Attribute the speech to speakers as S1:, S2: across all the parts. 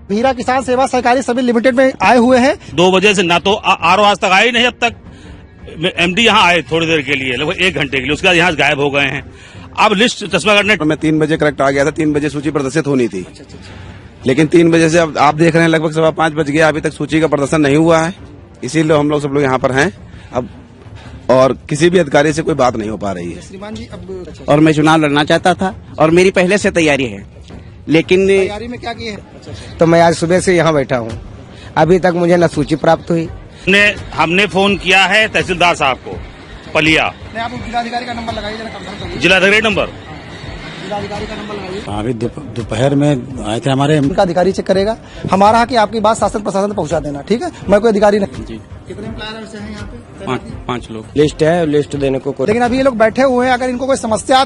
S1: भीरा किसान सेवा सहकारी समिति लिमिटेड में आए हुए हैं।
S2: 2 बजे से ना तो आरओ आज तक आई नहीं, अब तक एमडी यहाँ आए थोड़ी देर के लिए, लगभग 1 घंटे के लिए, उसके बाद यहाँ गायब हो गए हैं। अब लिस्ट चश्मा करने
S3: मैं 3 बजे करेक्ट आ गया था, 3 बजे सूची प्रदर्शित होनी थी, लेकिन 3 बजे से अब आप देख रहे हैं लगभग 5:15 बज गया, अभी तक सूची का प्रदर्शन नहीं हुआ है। इसीलिए हम लोग सब लोग यहाँ पर हैं अब, और किसी भी अधिकारी से कोई बात नहीं हो पा रही है।
S1: श्रीमान जी अब
S4: और मैं चुनाव लड़ना चाहता था और मेरी पहले से तैयारी है, लेकिन
S1: तैयारी में क्या की है?
S4: तो मैं आज सुबह से यहाँ बैठा हूँ, अभी तक मुझे न सूची प्राप्त हुई।
S2: हमने फोन किया है तहसीलदार साहब को पलिया।
S1: नहीं, आप जिलाधिकारी का नंबर लगाइए, जरा कंफर्म करिए।
S2: जिलाधिकारी नंबर,
S1: जिलाधिकारी का नंबर लगाइए।
S5: अभी दोपहर में आए थे हमारे,
S1: उनका अधिकारी चेक करेगा। हमारा है कि आपकी बात शासन प्रशासन पहुंचा देना, ठीक है? मैं कोई अधिकारी नहीं। कितने एम्प्लॉयर हैं यहाँ पे?
S5: 5 लोग।
S4: लिस्ट है, लिस्ट देने को
S1: लेकिन अभी ये लोग बैठे हुए हैं, अगर इनको कोई समस्या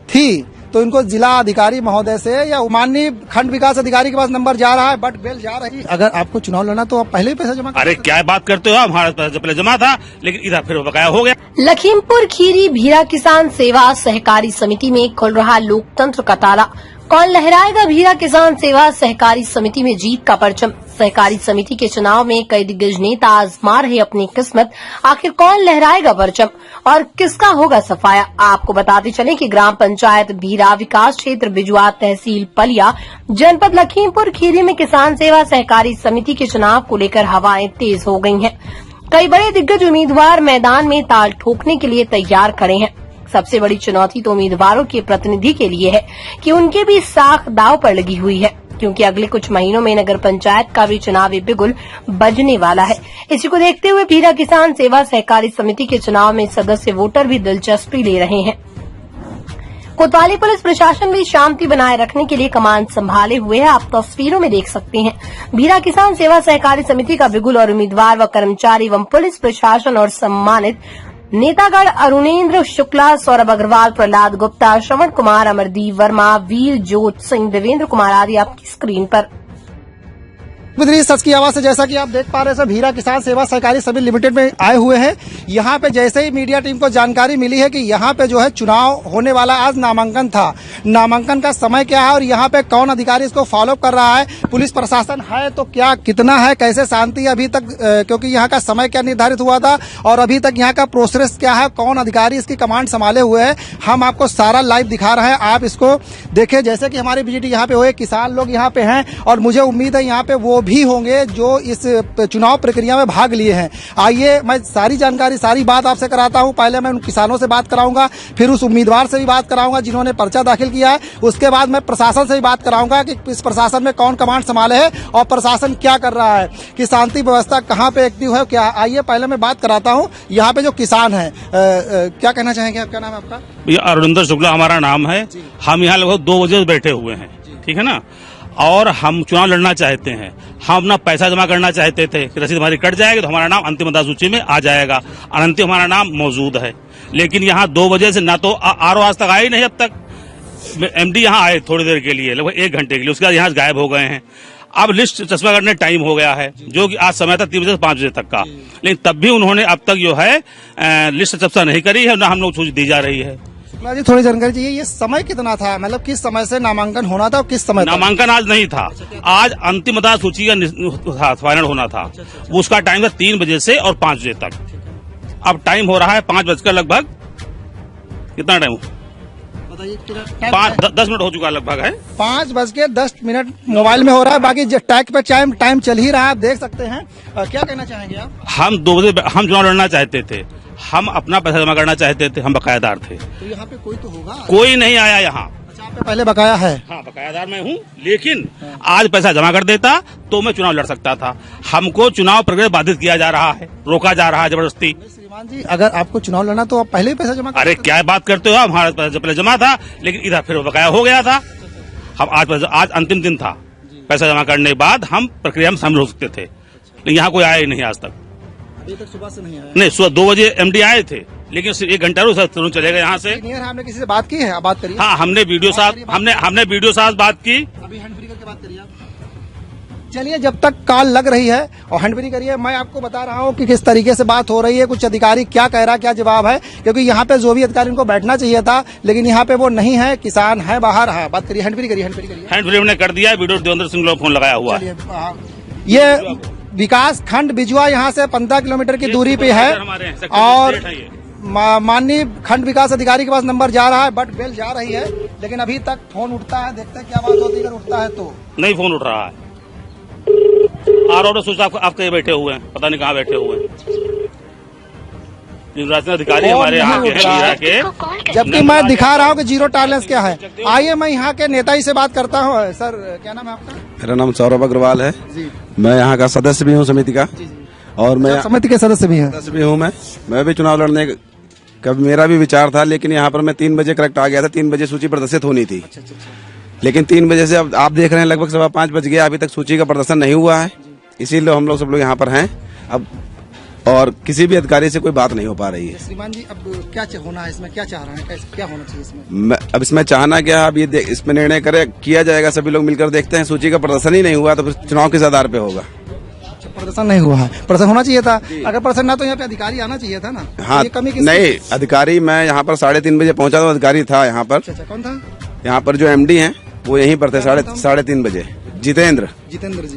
S1: थी तो इनको जिला अधिकारी महोदय से या माननीय खंड विकास अधिकारी के पास नंबर जा रहा है, बट बेल जा रही है। अगर आपको चुनाव लड़ना तो आप पहले ही पैसा जमा कर।
S2: अरे क्या बात करते हो, हमारा पैसा पहले जमा था, लेकिन इधर फिर बकाया हो गया।
S6: लखीमपुर खीरी भीरा किसान सेवा सहकारी समिति में खुल रहा लोकतंत्र का ताला। कौन लहराएगा भीरा किसान सेवा सहकारी समिति में जीत का परचम? सहकारी समिति के चुनाव में कई दिग्गज नेता आजमा रहे अपनी किस्मत। आखिर कौन लहराएगा परचम और किसका होगा सफाया? आपको बताते चलें कि ग्राम पंचायत भीरा, विकास क्षेत्र बिजुआ, तहसील पलिया, जनपद लखीमपुर खीरी में किसान सेवा सहकारी समिति के चुनाव को लेकर हवाएं तेज हो गई हैं। कई बड़े दिग्गज उम्मीदवार मैदान में ताल ठोकने के लिए तैयार खड़े हैं। सबसे बड़ी चुनौती तो उम्मीदवारों के प्रतिनिधि के लिए है कि उनके भी साख दांव पर लगी हुई है, क्योंकि अगले कुछ महीनों में नगर पंचायत का भी चुनावी बिगुल बजने वाला है। इसी को देखते हुए भीरा किसान सेवा सहकारी समिति के चुनाव में सदस्य वोटर भी दिलचस्पी ले रहे हैं। कोतवाली पुलिस प्रशासन भी शांति बनाए रखने के लिए कमान संभाले हुए है। आप तस्वीरों में देख सकते हैं भीरा किसान सेवा सहकारी समिति का बिगुल और उम्मीदवार व कर्मचारी एवं पुलिस प्रशासन और सम्मानित नेतागण अरुणेंद्र शुक्ला, सौरभ अग्रवाल, प्रहलाद गुप्ता, श्रवण कुमार, अमरदीप वर्मा, वीर जोत सिंह, देवेंद्र कुमार आदि आपकी स्क्रीन पर।
S1: सच की आवाज से जैसा कि आप देख पा रहे हैं, भीरा किसान सेवा सहकारी समिति लिमिटेड में आए हुए हैं। यहाँ पे जैसे ही मीडिया टीम को जानकारी मिली है कि यहाँ पे जो है चुनाव होने वाला, आज नामांकन था, नामांकन का समय क्या है और यहाँ पे कौन अधिकारी इसको फॉलो कर रहा है, पुलिस प्रशासन है तो क्या, कितना है, कैसे शांति अभी तक, क्योंकि यहाँ का समय क्या निर्धारित हुआ था और अभी तक यहाँ का प्रोसेस क्या है, कौन अधिकारी इसकी कमांड संभाले हुए है, हम आपको सारा लाइव दिखा रहे हैं। आप इसको देखें, जैसे कि हमारी विजिट यहाँ पे हुए, किसान लोग यहाँ पे हैं और मुझे उम्मीद है यहाँ पे वो भी होंगे जो इस चुनाव प्रक्रिया में भाग लिए हैं। आइए मैं सारी जानकारी, सारी बात आपसे कराता हूं। पहले मैं उन किसानों से बात कराऊंगा, फिर उस उम्मीदवार से भी बात कराऊंगा जिन्होंने पर्चा दाखिल किया है, उसके बाद मैं प्रशासन से भी बात कराऊंगा कि इस प्रशासन में कौन कमांड संभाले है और प्रशासन क्या कर रहा है, कि शांति व्यवस्था कहाँ पे एक्टिव है, क्या। आइए पहले मैं बात कराता हूँ यहाँ पे जो किसान है, क्या कहना चाहेंगे आप? क्या नाम है आपका?
S2: अरुणेंद्र शुक्ला हमारा नाम है। हम यहाँ लगभग 2 बजे बैठे हुए हैं, ठीक है ना, और हम चुनाव लड़ना चाहते हैं। हम अपना पैसा जमा करना चाहते थे कि रसीद हमारी कट जाएगी तो हमारा नाम अंतिम मतदाता सूची में आ जाएगा, अनंतिम हमारा नाम मौजूद है। लेकिन यहाँ 2 बजे से ना तो आरओ आज तक आई नहीं, अब तक एमडी यहाँ आए थोड़ी देर के लिए, लगभग 1 घंटे के लिए, उसके बाद यहाँ गायब हो गए हैं। अब लिस्ट चश्मा करने टाइम हो गया है, जो कि आज समय था 3 बजे से 5 बजे तक का, लेकिन तब भी उन्होंने अब तक जो है लिस्ट चर्चा नहीं करी है, न हम लोग सूची दी जा रही है।
S1: जी थोड़ी जानकारी चाहिए, ये समय कितना था, मतलब किस समय से नामांकन होना था और किस समय?
S2: नामांकन आज नहीं था, आज अंतिम मतदाता सूची का फाइनल होना था। उसका टाइम था 3 बजे से और 5 बजे तक। अब टाइम हो रहा है 5 बजकर लगभग, कितना टाइम?
S1: बताइए।
S2: 10 मिनट हो चुका लगभग है।
S1: 5:10 मोबाइल में हो रहा है, बाकी टैग पे टाइम चल ही रहा है, आप देख सकते हैं। क्या कहना चाहेंगे आप?
S2: हम 2 बजे हम चुनाव लड़ना चाहते थे, हम अपना पैसा जमा करना चाहते थे, हम बकायादार थे।
S1: तो यहाँ पे कोई तो होगा?
S2: कोई नहीं आया यहाँ।
S1: अच्छा, आप पहले बकाया है?
S2: हाँ, बकायादार मैं हूँ, लेकिन आज पैसा जमा कर देता तो मैं चुनाव लड़ सकता था। हमको चुनाव प्रक्रिया बाधित किया जा रहा है, रोका जा रहा है जबरदस्ती।
S1: श्रीमान जी, अगर आपको चुनाव लड़ना तो आप पहले ही पैसा जमा कर।
S2: अरे क्या बात करते हो, हमारा पैसा पहले जमा था, लेकिन इधर फिर बकाया हो गया था। हम आज अंतिम दिन था, पैसा जमा करने के बाद हम प्रक्रिया में शामिल हो सकते थे, लेकिन यहाँ कोई आया ही नहीं आज तक।
S1: अभी तक सुबह से नहीं आया?
S2: नहीं, सुबह 2 बजे एमडी आए थे, लेकिन सिर्फ 1 घंटा चले गए यहाँ से।
S1: हमने किसी से बात की है? आप बात करिए।
S2: हाँ, हमने वीडियो साहब बात की।
S1: अभी हैंड फ्री करके बात करिए आप। चलिए, जब तक कॉल लग रही है और हैंड फ्री करिए, मैं आपको बता रहा हूँ कि किस तरीके से बात हो रही है, कुछ अधिकारी क्या कह रहा, क्या जवाब है, क्योंकि यहाँ पे जो भी अधिकारी उनको बैठना चाहिए था, लेकिन यहाँ पे वो नहीं है, किसान है बाहर। हाँ, बात करिए, हैंड फ्री करिए, हैंड फ्री करिए।
S2: हैंड फ्री हमने कर दिया है, वीडियो देवेंद्र सिंह लोग फोन लगाया हुआ है।
S1: चलिए, ये विकास खंड बिजुआ यहाँ से 15 किलोमीटर की दूरी पे है और माननीय खंड विकास अधिकारी के पास नंबर जा रहा है, बट बेल जा रही है, लेकिन अभी तक फोन उठता है। देखते हैं क्या बात होती है, अगर उठता है तो।
S2: नहीं फोन उठ रहा है। और सोच आप कहीं बैठे हुए हैं, पता नहीं कहाँ बैठे हुए हैं। निर्वाचन अधिकारी हमारे यहाँ के,
S1: जबकि मैं दिखा रहा हूँ कि जीरो टॉलरेंस क्या है। आइए, मैं यहाँ के नेता ही से बात करता हूँ। सर, क्या नाम है आपका?
S3: मेरा नाम सौरभ अग्रवाल है
S1: जी।
S3: मैं यहाँ का सदस्य भी हूँ समिति का। और मैं
S1: समिति के सदस्य भी हैं।
S3: सदस्य भी हूँ। मैं भी चुनाव लड़ने का मेरा भी विचार था, लेकिन यहाँ पर मैं 3 बजे करेक्ट आ गया था। 3 बजे सूची प्रदर्शित होनी थी, लेकिन 3 बजे से अब आप देख रहे हैं लगभग 5:15 बज गया, अभी तक सूची का प्रदर्शन नहीं हुआ है। इसीलिए हम लोग सब लोग यहाँ पर हैं अब, और किसी भी अधिकारी से कोई बात नहीं हो पा रही है।
S1: श्रीमान जी, अब क्या होना है इसमें, क्या चाह रहे हैं, क्या होना चाहिए इसमें?
S3: अब इसमें चाहना क्या है, अब ये इसमें निर्णय किया जाएगा, सभी लोग मिलकर देखते हैं। सूची का प्रदर्शन ही नहीं हुआ तो फिर चुनाव किस आधार पे होगा?
S1: प्रदर्शन नहीं हुआ है, प्रदर्शन होना चाहिए था। अगर प्रदर्शन ना, तो यहाँ पे अधिकारी आना चाहिए था ना।
S3: हाँ,
S1: ये कमी
S3: नहीं, अधिकारी मैं यहाँ पर 3:30 बजे पहुंचा तो अधिकारी था यहाँ पर।
S1: अच्छा, कौन था?
S3: यहाँ पर जो MD हैं वो यहीं पर थे 3:30 बजे। जितेंद्र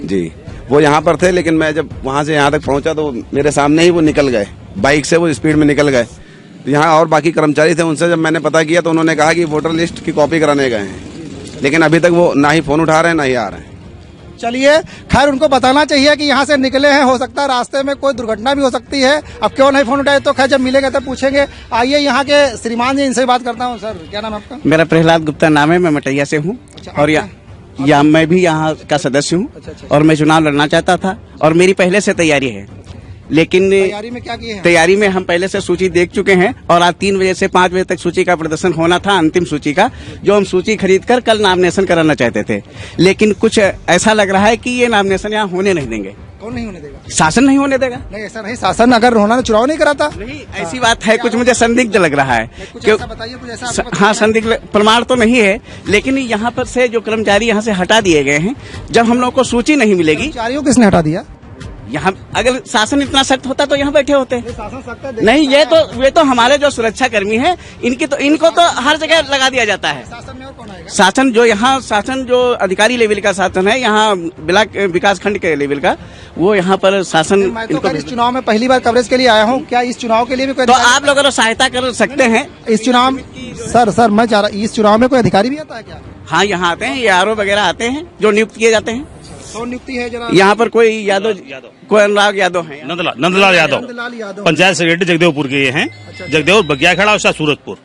S3: जी वो यहाँ पर थे, लेकिन मैं जब वहाँ से यहाँ तक पहुँचा तो मेरे सामने ही वो निकल गए, बाइक से वो स्पीड में निकल गए। यहाँ और बाकी कर्मचारी थे, उनसे जब मैंने पता किया तो उन्होंने कहा कि वोटर लिस्ट की कॉपी कराने गए हैं, लेकिन अभी तक वो ना ही फोन उठा रहे हैं ना ही आ रहे हैं।
S1: चलिए, खैर, उनको बताना चाहिए कि यहाँ से निकले हैं, हो सकता है रास्ते में कोई दुर्घटना भी हो सकती है। अब क्यों नहीं फोन उठाए, तो खैर जब मिलेंगे तब पूछेंगे। आइए, यहाँ के श्रीमान जी, इनसे बात करता हूँ। सर, क्या नाम है आपका?
S7: मेरा प्रहलाद गुप्ता नाम है, मैं मटैया से हूँ। और मैं भी यहाँ का सदस्य हूँ। और मैं चुनाव लड़ना चाहता था और मेरी पहले से तैयारी है, लेकिन
S1: तैयारी में क्या किए हैं?
S7: तैयारी में हम पहले से सूची देख चुके हैं और आज 3 बजे से 5 बजे तक सूची का प्रदर्शन होना था, अंतिम सूची का, जो हम सूची खरीद कर कल नामिनेशन कराना चाहते थे। लेकिन कुछ ऐसा लग रहा है कि ये नामिनेशन यहाँ होने नहीं देंगे।
S1: कौन नहीं होने देगा?
S7: शासन नहीं होने देगा।
S1: नहीं, ऐसा नहीं, शासन अगर होना तो चुनाव नहीं कराता।
S7: नहीं, ऐसी बात है, कुछ मुझे संदिग्ध लग रहा है। हाँ, संदिग्ध प्रमाण तो नहीं है, लेकिन यहाँ पर से जो कर्मचारी यहाँ से हटा दिए गए हैं, जब हम लोग को सूची नहीं मिलेगी।
S1: कर्मचारियों किसने हटा दिया?
S7: यहाँ अगर शासन इतना सख्त होता तो यहाँ बैठे होते।
S1: शासन सख्त
S7: नहीं, ये तो हमारे जो सुरक्षा कर्मी हैं, इनको तो हर जगह लगा दिया जाता है।
S1: शासन में और कौन आएगा?
S7: शासन जो अधिकारी लेवल का शासन है, यहाँ ब्लॉक विकास खंड के लेवल का, वो यहाँ पर शासन।
S1: मैं तो इस चुनाव में पहली बार कवरेज के लिए आया हूँ। क्या इस चुनाव के लिए भी कोई
S7: तो आप लोग अगर सहायता कर सकते हैं
S1: इस चुनाव में? सर, मैं चाह रहा, इस चुनाव में कोई अधिकारी भी आता है क्या?
S7: हाँ, यहाँ आते हैं, ARO वगैरह आते हैं जो नियुक्त किए जाते हैं।
S1: कौन नियुक्ति है जरा?
S7: यहाँ पर कोई यादव, कोई अनुराग यादव है,
S2: नंदलाल यादव पंचायत सेक्रेटरी जगदेवपुर के ये हैं। जगदेव बगिया खड़ा और सूरजपुर।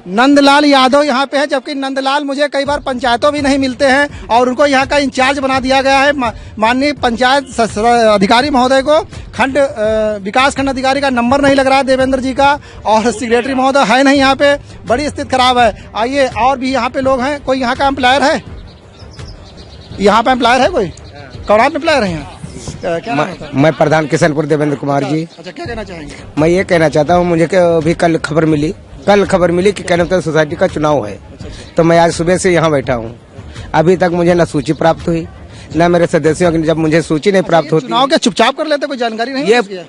S1: नंदलाल यादव यहाँ पे है, जबकि नंदलाल मुझे कई बार पंचायतों भी नहीं मिलते हैं और उनको यहाँ का इंचार्ज बना दिया गया है। माननीय पंचायत अधिकारी महोदय को खंड विकास खंड अधिकारी का नंबर नहीं लग रहा है देवेंद्र जी का, और सेक्रेटरी महोदय है नहीं यहाँ पे। बड़ी स्थिति खराब है। आइए, और भी यहाँ पे लोग हैं। कोई यहाँ का एम्प्लॉयर है? यहाँ पे एम्प्लॉयर है कोई? कौन आप एम्प्लॉयर है यहाँ? क्या नाम है?
S4: मैं प्रधान किशनपुर देवेंद्र कुमार जी।
S1: अच्छा, क्या कहना चाहेंगे?
S4: मैं ये कहना चाहता हूँ, मुझे अभी कल खबर मिली कि कैनोपी सोसाइटी का चुनाव है, तो मैं आज सुबह से यहाँ बैठा हूँ। अभी तक मुझे न सूची प्राप्त हुई, न मेरे सदस्यों की। जब मुझे सूची नहीं प्राप्त होती,
S1: चुनाव के चुपचाप कर लेते, कोई जानकारी नहीं?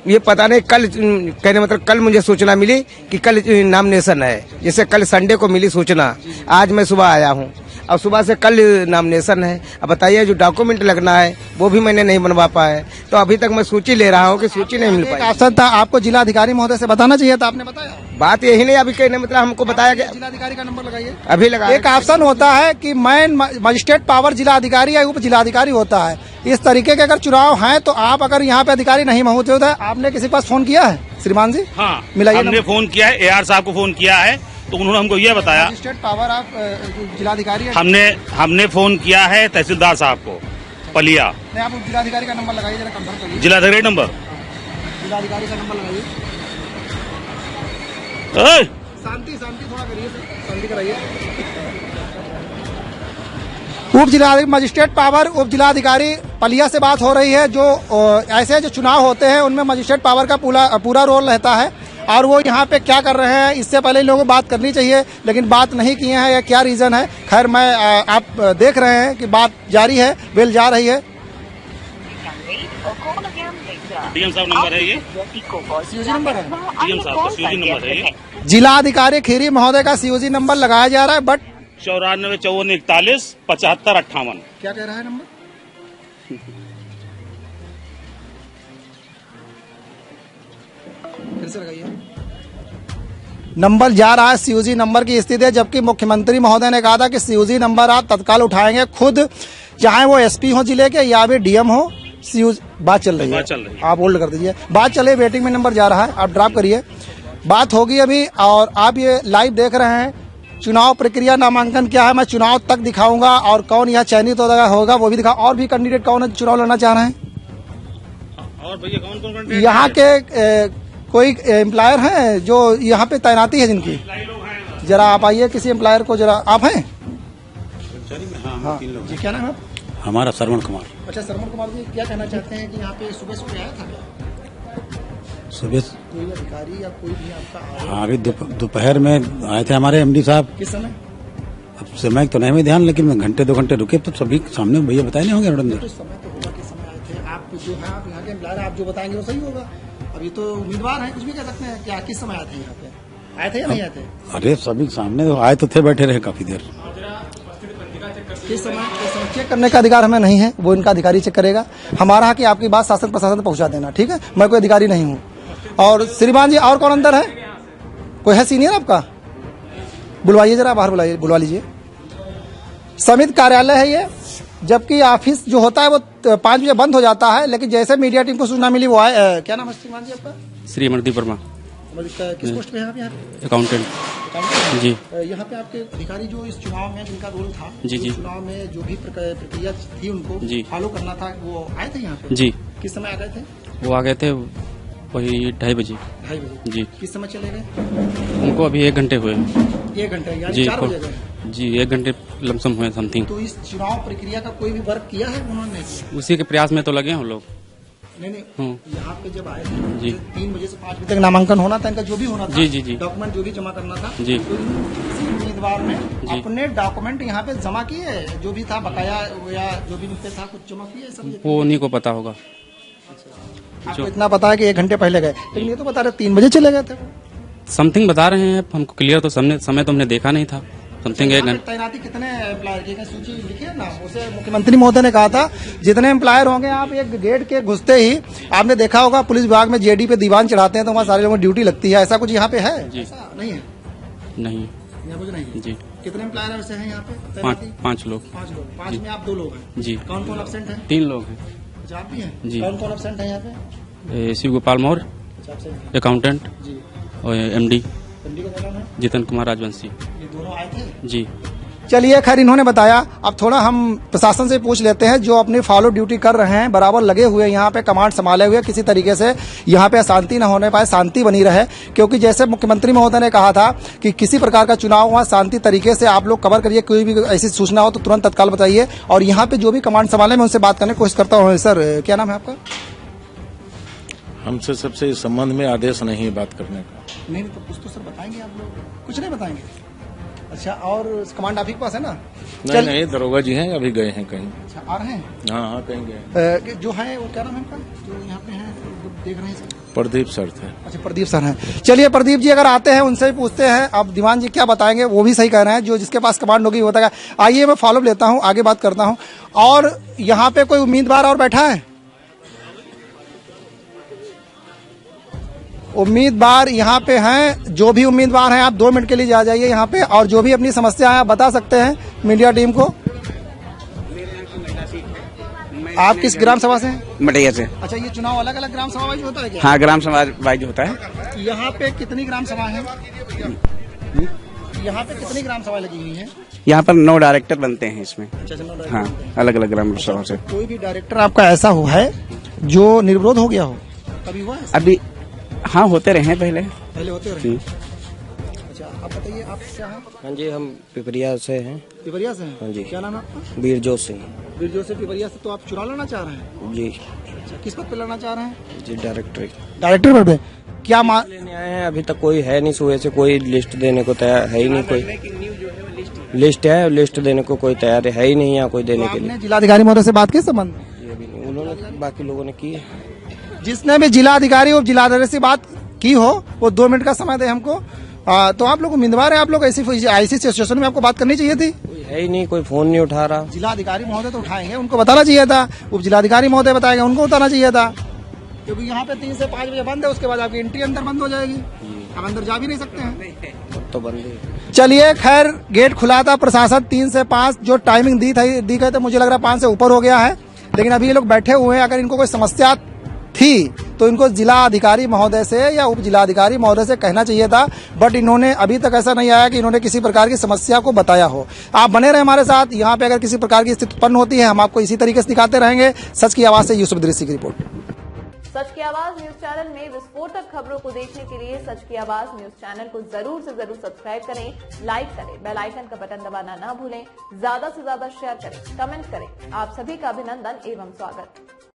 S4: ये पता नहीं। कल कहने मतलब कल मुझे सूचना मिली कि कल नामिनेशन है, जैसे कल संडे को मिली सूचना। आज मैं सुबह आया हूँ और सुबह से कल नामिनेशन है। अब बताइए, जो डॉक्यूमेंट लगना है वो भी मैंने नहीं बनवा पाया, तो अभी तक मैं सूची ले रहा हूँ कि सूची नहीं मिल पाई।
S1: ऑप्शन था, आपको जिला अधिकारी महोदय से बताना चाहिए था, आपने बताया?
S4: बात यही नहीं, अभी कहने मतलब हमको बताया गया।
S1: जिला अधिकारी का नंबर लगाइए।
S4: अभी लगा।
S1: एक ऑप्शन होता है कि मैन मजिस्ट्रेट पावर जिला अधिकारी या उप जिला अधिकारी होता है। इस तरीके के अगर चुनाव हैं तो आप अगर यहाँ पे अधिकारी नहीं मौजूद है, आपने किसी के पास फोन किया है श्रीमान जी?
S2: हाँ,
S1: मिलाइए।
S2: हमने फोन किया है, AR साहब को फोन किया है, तो उन्होंने हमको ये बताया।
S1: मजिस्ट्रेट पावर आप जिलाधिकारी?
S2: हमने फोन किया है तहसीलदार साहब को पलिया।
S1: नहीं, आप जिलाधिकारी का नंबर लगाइए, जरा कंफर्म करिए।
S2: जिलाधिकारी नंबर,
S1: जिलाधिकारी का नंबर लगाइए। शांति थोड़ा करिए, शांति कराइए। उप जिलाधिकारी मजिस्ट्रेट पावर उप जिलाधिकारी पलिया से बात हो रही है। जो ऐसे जो चुनाव होते हैं उनमें मजिस्ट्रेट पावर का पूरा रोल रहता है, और वो यहाँ पे क्या कर रहे हैं, इससे पहले इन लोगों को बात करनी चाहिए, लेकिन बात नहीं किए हैं, या क्या रीजन है। खैर, मैं आप देख रहे हैं कि बात जारी है, बेल जा रही है।
S2: डीएम साहब नंबर है ये,
S1: सीयूजी नंबर है,
S2: डीएम साहब का सीयूजी नंबर है ये,
S1: जिला अधिकारी खीरी महोदय का सीयूजी नंबर लगाया जा रहा है, बट
S2: 945441
S1: क्या कह रहा है नंबर? फिर से लगाइए। नंबर जा रहा है, सीयूजी नंबर की स्थिति है, जबकि मुख्यमंत्री महोदय ने कहा था कि सीयूजी नंबर आप तत्काल उठाएंगे खुद, चाहे वो एसपी हो जिले के या भी डीएम हो। सीयूजी बात चल रही है, आप होल्ड कर दीजिए, बात चले, वेटिंग में नंबर जा रहा है, आप ड्रॉप करिए। बात होगी अभी, और आप ये लाइव देख रहे हैं चुनाव प्रक्रिया, नामांकन क्या है, मैं चुनाव तक दिखाऊंगा और कौन यहाँ चयनित होगा वो भी दिखा, और भी कैंडिडेट कौन है चुनाव लड़ना चाह रहे हैं।
S2: और भैया कौन
S1: यहाँ के कोई एम्प्लॉयर हैं जो यहाँ पे तैनाती है जिनकी, जरा आप आइए, किसी एम्प्लॉयर को जरा, आप हैं? हाँ जी, क्या नाम है?
S5: हमारा श्रवण कुमार।
S1: अच्छा, श्रवण कुमार जी, क्या कहना चाहते हैं कि यहाँ पे सुबह सुबह आया था
S5: सुबह
S1: कोई अधिकारी या कोई भी आपका आया?
S5: हाँ, अभी दोपहर में आए थे हमारे एमडी साहब।
S1: किस समय?
S5: अब समय तो नहीं में ध्यान, लेकिन मैं घंटे 2 घंटे रुके तो सभी सामने भैया बताए नहीं होंगे मैडम।
S1: तो समय तो होगा, किस समय आए थे आप? जो है आप यहाँ के एम्प्लॉयर, आप जो बताएंगे वो सही होगा। अब ये तो उम्मीदवार हैं, कुछ भी कह सकते हैं। क्या किस समय आए थे यहाँ पे? आए थे या नहीं आए थे?
S5: अरे सभी सामने तो आए तो थे, बैठे रहे काफी देर।
S1: किस समय चेक करने का अधिकार हमें नहीं है, वो इनका अधिकारी चेक करेगा। हमारा है कि आपकी बात शासन प्रशासन तक पहुंचा देना, ठीक है? मैं कोई अधिकारी नहीं हूँ। और श्रीमान जी, और कौन अंदर है? कोई है सीनियर आपका? बुलवाइए जरा, बाहर बुलवा लीजिए। समिति कार्यालय है ये, जबकि ऑफिस जो होता है वो 5 बजे बंद हो जाता है, लेकिन जैसे मीडिया टीम को सूचना मिली वो आए। क्या नाम है श्रीमान जी आपका?
S8: श्री अमरदीप वर्मा,
S1: किस पोस्ट पे हैं आप यहाँ पे?
S8: अकाउंटेंट जी।
S1: यहाँ पे आपके अधिकारी जो इस चुनाव में जिनका रोल था,
S8: जी जी,
S1: चुनाव में जो भी प्रक्रिया थी उनको
S8: जी
S1: फॉलो करना था, वो आए थे यहाँ पे?
S8: जी।
S1: किस समय आ गए थे?
S8: वो आ गए थे वही 2:30 बजे।
S1: 2:30 बजे
S8: जी।
S1: किस समय चले गए?
S8: उनको अभी 1 घंटे हुए।
S1: 1 घंटे यानी
S8: जी
S1: 4 बजे गए?
S8: जी, 1 घंटे लमसम हुए समथिंग।
S1: तो इस चुनाव प्रक्रिया का कोई भी वर्क किया है उन्होंने? नहीं किया।
S8: उसी के प्रयास में तो लगे हैं हम लोग।
S1: नहीं, यहाँ पे जब आए थे
S8: जी,
S1: 3 बजे से 5 बजे तक नामांकन होना था, इनका जो भी होना था,
S8: जी जी जी,
S1: डॉक्यूमेंट जो भी जमा करना था
S8: जी।
S1: तो किसी उम्मीदवार ने अपने डॉक्यूमेंट यहाँ पे जमा किए, जो भी था बकाया या जो भी पे था कुछ जमा किए सब?
S8: वो उन्हीं को पता होगा।
S1: आपको इतना पता है कि 1 घंटे पहले गए, लेकिन ये तो बता रहे 3 बजे चले गए थे।
S8: समथिंग बता रहे हैं हमको, क्लियर तो समय तो हमने देखा नहीं था। समथिंग 1 घंटे।
S1: तैनाती कितने एम्प्लॉयर की सूची लिखी है ना, उसे मुख्यमंत्री महोदय ने कहा था जितने एम्प्लॉयर होंगे, आप एक गेट के घुसते ही आपने देखा होगा पुलिस विभाग में जेडी पे दीवान चढ़ाते हैं तो वहाँ सारे लोगों की ड्यूटी लगती है, ऐसा कुछ यहाँ पे है? ऐसा नहीं है?
S8: नहीं,
S1: यहाँ कुछ नहीं है।
S8: जी।
S1: कितने एम्प्लॉयर वैसे हैं यहाँ पे?
S8: 5 लोग।
S1: 5 लोग। 5 में आप 2 लोग हैं?
S8: जी।
S1: कौन कौन एब्सेंट है?
S8: 3 लोग हैं।
S1: अच्छा, आप भी हैं?
S8: जी।
S1: कौन कौन एब्सेंट है यहाँ पे?
S8: शिव गोपाल मौर्य,
S1: अच्छा, आपसे
S8: अकाउंटेंट,
S1: जी।
S8: और एमडी
S1: एमडी का क्या नाम है?
S8: जितन कुमार राजवंशी।
S1: ये दोनों आए थे?
S8: जी।
S1: चलिए, खैर इन्होंने बताया। अब थोड़ा हम प्रशासन से पूछ लेते हैं, जो अपनी फॉलो ड्यूटी कर रहे हैं, बराबर लगे हुए यहाँ पे, कमांड संभाले हुए, किसी तरीके से यहाँ पे अशांति न होने पाए, शांति बनी रहे। क्योंकि जैसे मुख्यमंत्री महोदय ने कहा था कि किसी प्रकार का चुनाव हुआ शांति तरीके से आप लोग कवर करिए, कोई भी ऐसी सूचना हो तो तुरंत तत्काल बताइए। और यहाँ पे जो भी कमांड संभाले, मैं उनसे बात करने की कोशिश करता हूँ। सर, क्या नाम है आपका?
S9: हमसे सबसे इस संबंध में आदेश नहीं है बात करने का।
S1: नहीं तो कुछ तो सर बताएंगे आप लोग? कुछ नहीं बताएंगे? अच्छा, और कमांड आप ही के पास है ना?
S9: नहीं, दरोगा जी हैं, अभी गए हैं कहीं।
S1: अच्छा, आ रहे हैं?
S9: हाँ, कहीं गए।
S1: जो है वो क्या नाम है उनका, जो यहाँ पे है देख रहे हैं सर?
S9: प्रदीप सर थे।
S1: अच्छा, प्रदीप सर हैं। चलिए, प्रदीप जी अगर आते हैं उनसे ही पूछते हैं। अब दीवान जी क्या बताएंगे, वो भी सही कह रहे हैं, जो जिसके पास कमांड होगी वो बताएगा। आइए, मैं फॉलो लेता हूँ, आगे बात करता हूँ। और यहाँ पे कोई उम्मीदवार और बैठा है? उम्मीदवार यहाँ पे हैं, जो भी उम्मीदवार हैं आप 2 मिनट के लिए जा जाइए यहाँ पे, और जो भी अपनी समस्या है आप बता सकते हैं मीडिया टीम को। आप किस ग्राम सभा से हैं?
S7: मटिया से।
S1: अच्छा, ये चुनाव अलग अलग ग्राम सभा वाइज होता है क्या?
S7: हाँ, ग्राम सभा वाइज होता है।
S1: यहाँ पे कितनी ग्राम सभा है? यहाँ पे कितनी ग्राम सभा लगी हुई है?
S7: यहाँ पर 9 डायरेक्टर बनते हैं इसमें।
S1: अच्छा,
S7: हाँ, अलग अलग ग्राम सभा से।
S1: कोई भी डायरेक्टर आपका ऐसा हो है जो निर्विरोध हो गया हो? कभी हुआ है?
S7: अभी हाँ, होते रहे पहले
S1: होते रहे। अच्छा, आप बताइए, आप क्या हैं?
S10: हाँ जी, हम पिपरिया से हैं।
S1: पिपरिया से हैं?
S10: हाँ जी।
S1: क्या नाम है आपका?
S10: वीरजोत सिंह।
S1: वीरजोत से पिपरिया से। तो आप चुनाव लड़ना चाह रहे हैं?
S10: जी।
S1: अच्छा, किस पद पे लड़ना चाह रहे हैं?
S10: जी,
S1: डायरेक्टर पद पे। क्या
S10: लेने आए हैं? अभी तक कोई है नहीं, सुबह से कोई लिस्ट देने को तैयार है ही नहीं। कोई लिस्ट है, लिस्ट देने को कोई तैयार है ही नहीं यहाँ कोई देने के लिए।
S1: जिलाधिकारी महोदय से बात की संबंध में?
S10: उन्होंने बाकी लोगों ने की।
S1: जिसने भी जिला अधिकारी और जिलाधिकारी से बात की हो वो 2 मिनट का समय दे हमको। तो आप लोग उम्मीदवार हैं, आप लोग ऐसी सिचुएशन में आपको बात करनी चाहिए थी।
S10: कोई है ही नहीं, कोई फोन नहीं उठा रहा।
S1: जिलाधिकारी महोदय तो उठाएंगे, उनको बताना चाहिए था। उप जिलाधिकारी महोदय बताएंगे, उनको बताना चाहिए था, क्योंकि यहाँ पे 3 से 5 बजे बंद है, उसके बाद आपकी एंट्री अंदर बंद हो जाएगी, अब अंदर जा भी नहीं सकते हैं।
S10: तो बंद है।
S1: चलिए खैर, गेट खुला था, प्रशासन 3 से 5 जो टाइमिंग दी गई, तो मुझे लग रहा है 5 से ऊपर हो गया है, लेकिन अभी ये लोग बैठे हुए हैं। अगर इनको कोई समस्या थी तो इनको जिला अधिकारी महोदय से या उप जिलाधिकारी महोदय से कहना चाहिए था, बट इन्होंने अभी तक ऐसा नहीं आया कि इन्होंने किसी प्रकार की समस्या को बताया हो। आप बने रहे हमारे साथ, यहाँ पे अगर किसी प्रकार की स्थिति उत्पन्न होती है हम आपको इसी तरीके से दिखाते रहेंगे। सच की आवाज से यूसुफ इदरीसी की रिपोर्ट।
S11: सच की आवाज न्यूज चैनल में विस्फोटक खबरों को देखने के लिए सच की आवाज न्यूज चैनल को जरूर से जरूर सब्सक्राइब करें, लाइक करें, बेल आइकन का बटन दबाना ना भूलें, ज्यादा से ज्यादा शेयर करें, कमेंट करें। आप सभी का अभिनंदन एवं स्वागत।